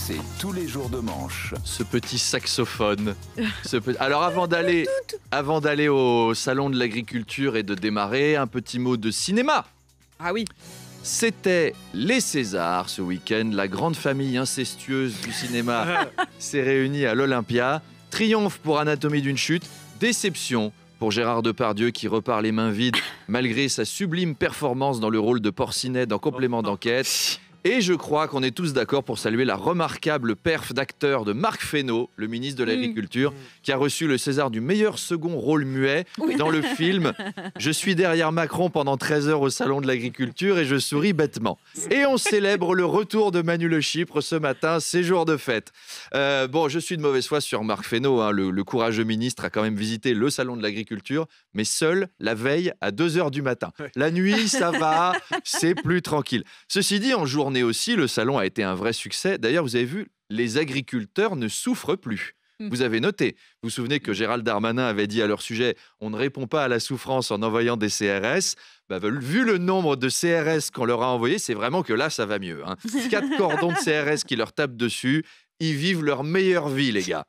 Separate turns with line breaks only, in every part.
C'est tous les jours de manche.
Ce petit saxophone. Alors avant d'aller au salon de l'agriculture et de démarrer, un petit mot de cinéma.
Ah oui.
C'était les Césars ce week-end. La grande famille incestueuse du cinéma s'est réunie à l'Olympia. Triomphe pour Anatomie d'une chute. Déception pour Gérard Depardieu qui repart les mains vides malgré sa sublime performance dans le rôle de Porcinet dans Complément d'enquête. Et je crois qu'on est tous d'accord pour saluer la remarquable perf d'acteur de Marc Fesneau, le ministre de l'Agriculture, qui a reçu le César du meilleur second rôle muet dans le film « Je suis derrière Macron pendant 13 heures au salon de l'agriculture et je souris bêtement ». Et on célèbre le retour de Manu Le Chypre ce matin, c'est jour de fête. Bon, je suis de mauvaise foi sur Marc Fesneau, hein, le courageux ministre a quand même visité le salon de l'agriculture, mais seul la veille à 2 heures du matin. La nuit, ça va, c'est plus tranquille. Ceci dit, en journée aussi, le salon a été un vrai succès. D'ailleurs, vous avez vu, les agriculteurs ne souffrent plus. Vous avez noté, vous vous souvenez que Gérald Darmanin avait dit à leur sujet « On ne répond pas à la souffrance en envoyant des CRS ». Vu le nombre de CRS qu'on leur a envoyés, c'est vraiment que là, ça va mieux. 4 cordons de CRS qui leur tapent dessus. Ils vivent leur meilleure vie, les gars.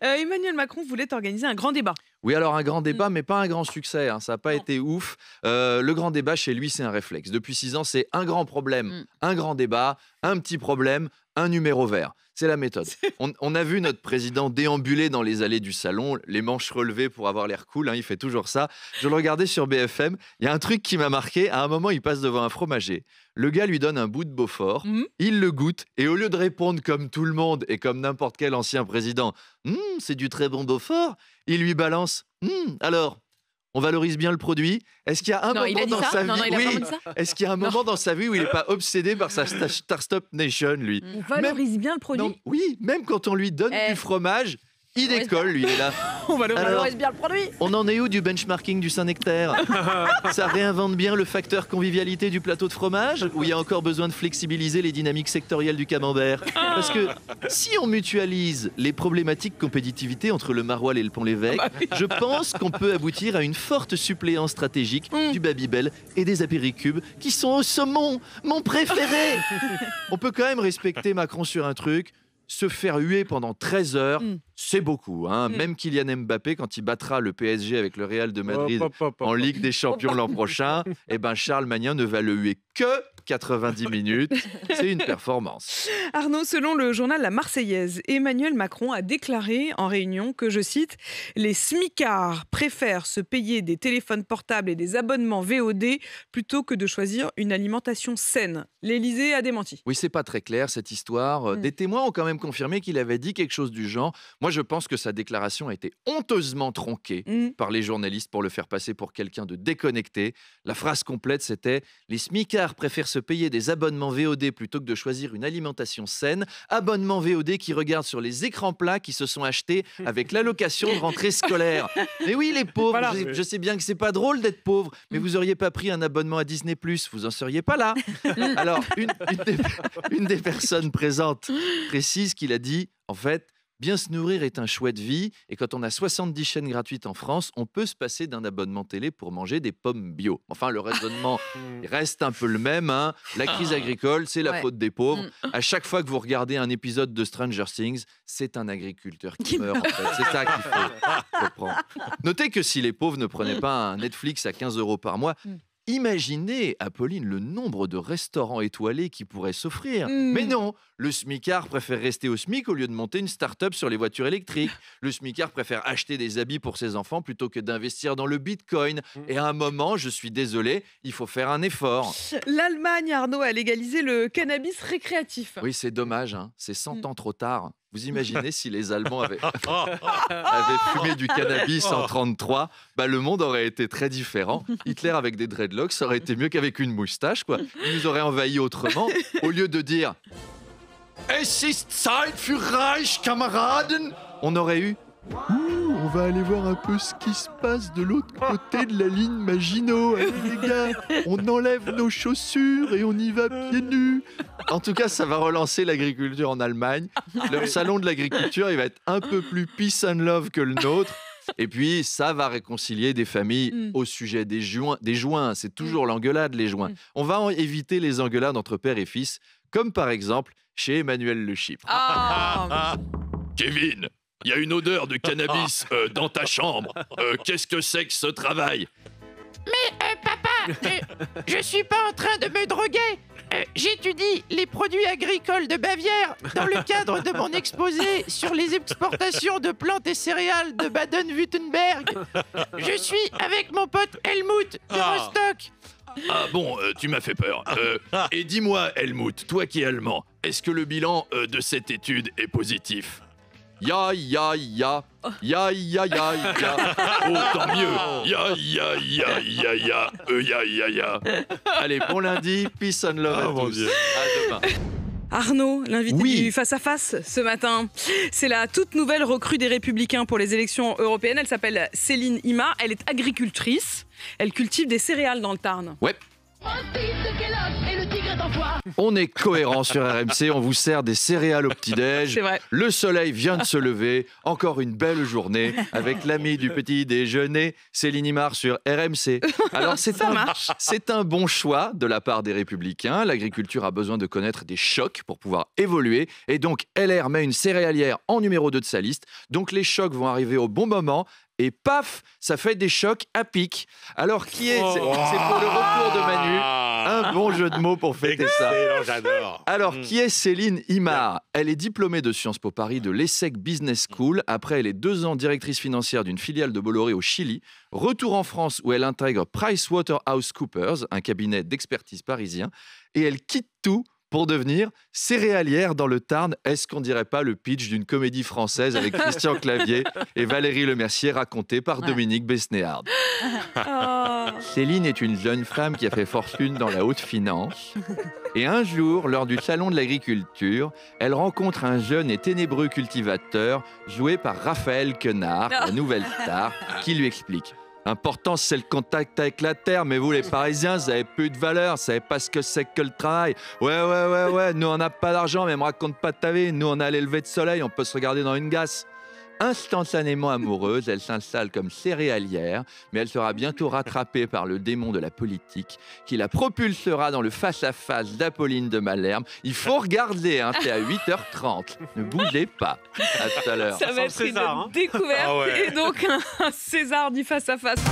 Emmanuel Macron voulait organiser un grand débat.
Oui, alors un grand débat, mais pas un grand succès. Ça n'a pas été ouf. Le grand débat, chez lui, c'est un réflexe. Depuis 6 ans, c'est un grand problème, un grand débat, un petit problème, un numéro vert. C'est la méthode. On a vu notre président déambuler dans les allées du salon, les manches relevées pour avoir l'air cool. Il fait toujours ça. Je le regardais sur BFM. Il y a un truc qui m'a marqué. À un moment, il passe devant un fromager. Le gars lui donne un bout de Beaufort. Il le goûte. Et au lieu de répondre comme tout le monde et comme n'importe quel ancien président, c'est du très bon Beaufort, il lui balance. Alors, on valorise bien le produit. Est-ce qu'il y a un moment dans sa vie Est-ce qu'il y a un moment dans sa vie où il n'est pas obsédé par sa Start-up Nation, lui?
On valorise bien le produit.
Non, oui, même quand on lui donne du fromage, il décolle, lui, il est là.
On valorise bien le produit.
On en est où du benchmarking du Saint-Nectaire? Ça réinvente bien le facteur convivialité du plateau de fromage? Ou il y a encore besoin de flexibiliser les dynamiques sectorielles du camembert? Parce que si on mutualise les problématiques compétitivité entre le Maroilles et le Pont-l'Évêque, je pense qu'on peut aboutir à une forte suppléance stratégique du Babybel et des apéricubes qui sont au saumon, mon préféré. On peut quand même respecter Macron sur un truc. Se faire huer pendant 13 heures, c'est beaucoup. Même Kylian Mbappé, quand il battra le PSG avec le Real de Madrid en Ligue des Champions l'an prochain, Charles Magnin ne va le huer que 90 minutes. C'est une performance.
Arnaud, selon le journal La Marseillaise, Emmanuel Macron a déclaré en réunion que, je cite, « Les smicards préfèrent se payer des téléphones portables et des abonnements VOD plutôt que de choisir une alimentation saine ». L'Élysée a démenti.
Oui, c'est pas très clair cette histoire. Des témoins ont quand même confirmé qu'il avait dit quelque chose du genre. Moi, je pense que sa déclaration a été honteusement tronquée par les journalistes pour le faire passer pour quelqu'un de déconnecté. La phrase complète, c'était « Les smicards préfèrent se payer des abonnements VOD plutôt que de choisir une alimentation saine. Abonnements VOD qui regardent sur les écrans plats qui se sont achetés avec l'allocation de rentrée scolaire. » Mais oui, les pauvres, voilà. Je sais bien que c'est pas drôle d'être pauvre, mais vous auriez pas pris un abonnement à Disney+, vous en seriez pas là. Alors, une des personnes présentes précise qu'il a dit, en fait, bien se nourrir est un choix de vie et quand on a 70 chaînes gratuites en France, on peut se passer d'un abonnement télé pour manger des pommes bio. Enfin, le raisonnement reste un peu le même. La crise agricole, c'est la faute des pauvres. À chaque fois que vous regardez un épisode de Stranger Things, c'est un agriculteur qui meurt, en fait. C'est ça qu'il faut comprendre. Notez que si les pauvres ne prenaient pas un Netflix à 15 € par mois, imaginez, Apolline, le nombre de restaurants étoilés qui pourraient s'offrir. Mais non, le smicard préfère rester au SMIC au lieu de monter une start-up sur les voitures électriques. Le smicard préfère acheter des habits pour ses enfants plutôt que d'investir dans le bitcoin. Et à un moment, je suis désolé, il faut faire un effort.
L'Allemagne, Arnaud, a légalisé le cannabis récréatif.
Oui, c'est dommage, c'est 100 ans trop tard. Vous imaginez si les Allemands avaient fumé du cannabis en 1933, le monde aurait été très différent. Hitler avec des dreadlocks, ça aurait été mieux qu'avec une moustache, quoi. Il nous aurait envahis autrement. Au lieu de dire « Es ist Zeit für Reich, Kameraden », on aurait eu « on va aller voir un peu ce qui se passe de l'autre côté de la ligne Maginot, les gars. On enlève nos chaussures et on y va pieds nus. » En tout cas, ça va relancer l'agriculture en Allemagne. Leur salon de l'agriculture, il va être un peu plus peace and love que le nôtre. Et puis, ça va réconcilier des familles au sujet des joints. C'est toujours l'engueulade, les joints. On va éviter les engueulades entre père et fils, comme par exemple chez Emmanuel Le Chypre.
Ah.
Kevin, il y a une odeur de cannabis dans ta chambre. Qu'est-ce que c'est que ce travail?
Papa, je suis pas en train de me droguer. J'étudie les produits agricoles de Bavière dans le cadre de mon exposé sur les exportations de plantes et céréales de Baden-Württemberg. Je suis avec mon pote Helmut de Rostock.
Ah bon, tu m'as fait peur. Et dis-moi, Helmut, toi qui es allemand, est-ce que le bilan de cette étude est positif? Ya, ya, ya. Ya, ya, ya, ya. Oh, tant mieux. Ya, ya, ya, ya, ya. Ya, ya, ya. Allez, bon lundi. Peace and love à tous. À demain.
Arnaud, l'invité
Oui.
du Face à Face ce matin, c'est la toute nouvelle recrue des Républicains pour les élections européennes. Elle s'appelle Céline Imar, elle est agricultrice, elle cultive des céréales dans le Tarn.
Ouais. On est cohérent sur RMC, on vous sert des céréales au petit-déj.
C'est vrai.
Le soleil vient de se lever, encore une belle journée avec l'ami du petit déjeuner, Céline Imar sur RMC. Alors c'est un bon choix de la part des Républicains. L'agriculture a besoin de connaître des chocs pour pouvoir évoluer et donc LR met une céréalière en numéro 2 de sa liste. Donc les chocs vont arriver au bon moment. Et paf, ça fait des chocs à pic. Alors, qui est... C'est pour le retour de Manu. Un bon jeu de mots pour fêter ça.
J'adore.
Alors, qui est Céline Imar? Elle est diplômée de Sciences Po Paris de l'ESSEC Business School. Après, elle est 2 ans directrice financière d'une filiale de Bolloré au Chili. Retour en France où elle intègre PricewaterhouseCoopers, un cabinet d'expertise parisien. Et elle quitte tout pour devenir céréalière dans le Tarn. Est-ce qu'on dirait pas le pitch d'une comédie française avec Christian Clavier et Valérie Lemercier raconté par Dominique Besnéard? Céline est une jeune femme qui a fait fortune dans la haute finance. Et un jour, lors du salon de l'agriculture, elle rencontre un jeune et ténébreux cultivateur joué par Raphaël Quenard, la nouvelle star, qui lui explique: l'important, c'est le contact avec la terre, mais vous, les Parisiens, vous avez plus de valeur, vous savez pas ce que c'est que le travail. Ouais, nous, on n'a pas d'argent, mais me raconte pas ta vie. Nous, on a les levées de soleil, on peut se regarder dans une glace. Instantanément amoureuse, elle s'installe comme céréalière, mais elle sera bientôt rattrapée par le démon de la politique qui la propulsera dans le face-à-face d'Apolline de Malherbe. Il faut regarder, hein, c'est à 8h30. Ne bougez pas. À tout à l'heure.
Ça va être une découverte et donc un César du Face à Face.